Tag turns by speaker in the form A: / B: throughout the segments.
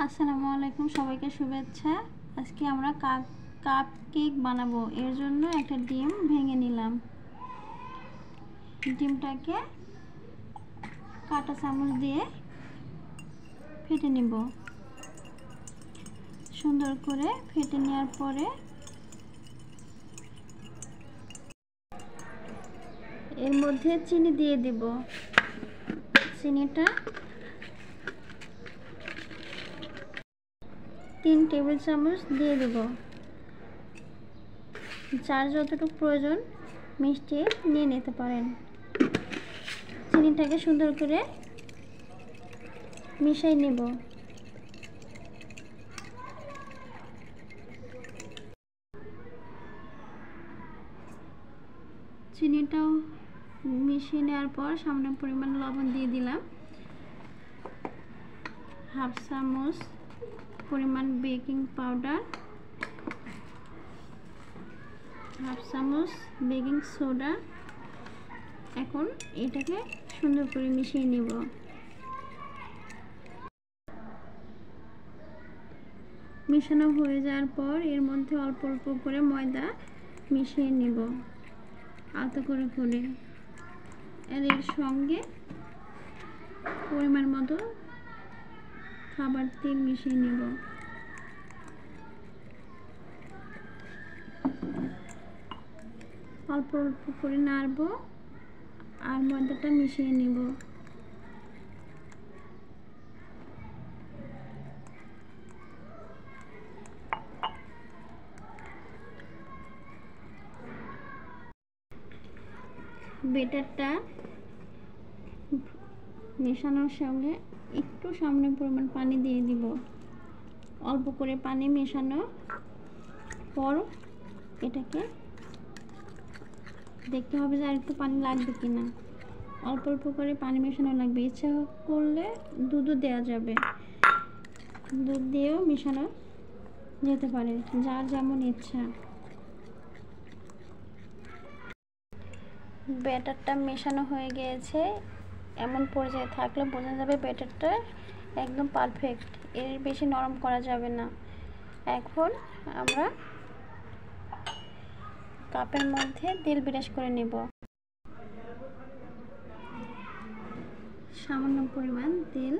A: আসসালামু আলাইকুম, সবাইকে শুভেচ্ছা। আজকে আমরা কাপ কেক বানাবো। এর জন্য একটা ডিম ভেঙে নিলাম। ডিমটাকে কাঁটা চামচ দিয়ে ফেটে নিব। সুন্দর করে ফেটে নেওয়ার পরে এর মধ্যে চিনি দিয়ে দিব। চিনিটা 3 টেবিল চামচ দিয়ে দেব। যার যতটুকু প্রয়োজন মিষ্টি নিয়ে নিতে পারেন। চিনিটাকে সুন্দর করে মিশিয়ে নেব। চিনিটাও মিশিয়ে নেওয়ার পর সামান্য পরিমাণ লবণ দিয়ে দিলাম। হাফ চামচ পরিমাণ বেকিং পাউডার, হাফ চামচ বেকিং সোডা। এখন এটাকে সুন্দর করে মিশিয়ে নেব। মিশানো হয়ে যাওয়ার পর এর মধ্যে অল্প অল্প করে ময়দা মিশিয়ে নেব আলতো করে করে। আর এর সঙ্গে পরিমাণ মতো খাবার তেল মিশিয়ে নেব। অল্প অল্প করে নাড়ব আর ময়দাটা মিশিয়ে নেব। ব্যাটারটা মেশানোর সঙ্গে একটু সামান্য পরিমাণ পানি দিয়ে দিব। অল্প করে পানি মেশানোর পর এটাকে দেখতে হবে যে আর একটু পানি লাগবে কিনা। অল্প অল্প করে পানি মেশানো লাগবে। ইচ্ছা করলে দুধও দেওয়া যাবে, দুধ দিয়েও মেশানো যেতে পারে, যার যেমন ইচ্ছা। ব্যাটারটা মেশানো হয়ে গিয়েছে। এমন পর্যায়ে থাকলে বোঝা যাবে ব্যাটারটা একদম পারফেক্ট। এর বেশি নরম করা যাবে না। এখন আমরা কাপের মধ্যে তেল ব্রাশ করে নেব। সামান্য পরিমাণ তেল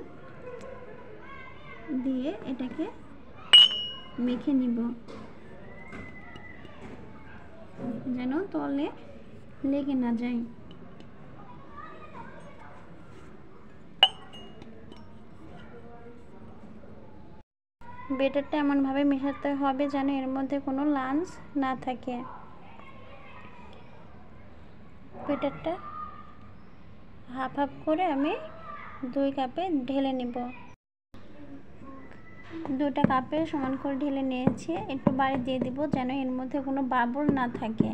A: দিয়ে এটাকে মেখে নিব যেন তলে লেগে না যায়। ব্যাটারটা এমনভাবে মেশাতে হবে যেন এর মধ্যে কোনো লাঞ্চ না থাকে। ব্যাটারটা হাফ হাফ করে আমি 2 কাপে ঢেলে নেব। 2টা কাপে সমান করে ঢেলে নিয়েছি। একটু বাড়ি দিয়ে দিব যেন এর মধ্যে কোনো বাবল না থাকে।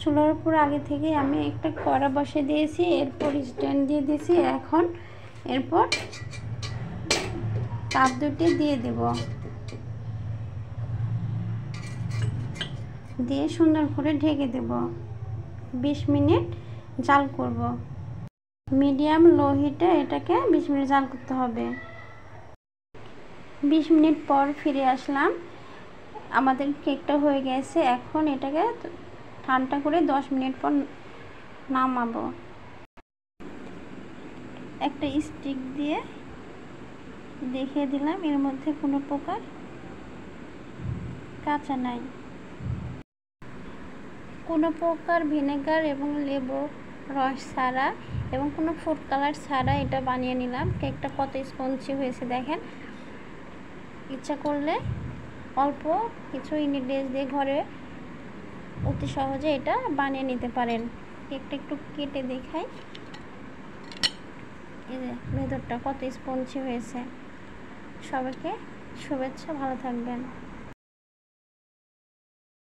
A: চুলার উপর আগে থেকে আমি একটা কড়া বসিয়ে দিয়েছি, এরপর স্ট্যান্ড দিয়ে দিয়েছি। এখন এরপর কাপ দুটি দিয়ে দেব, দিয়ে সুন্দর করে ঢেকে দেব। 20 মিনিট জাল করব। মিডিয়াম লো হিটে এটাকে 20 মিনিট জাল করতে হবে। 20 মিনিট পর ফিরে আসলাম। আমাদের কেকটা হয়ে গেছে। এখন এটাকে ঠান্ডা করে 10 মিনিট পর নামাবো। একটা স্টিক দিয়ে দেখিয়ে দিলাম এর মধ্যে কোনো প্রকার কাঁচা নাই। কোনো প্রকার ভিনেগার এবং লেবু রস ছাড়া এবং কোনো ফুড কালার ছাড়া এটা বানিয়ে নিলাম। কেকটা কত স্পঞ্জি হয়েছে দেখেন। ইচ্ছা করলে অল্প কিছু ইনগ্রিডিয়েন্টস দিয়ে ঘরে অতি সহজে এটা বানিয়ে নিতে পারেন। কেকটা একটু কেটে দেখাই। এই যে ভেতরটা কত স্পঞ্জি হয়েছে। সবাইকে শুভেচ্ছা, ভালো থাকবেন।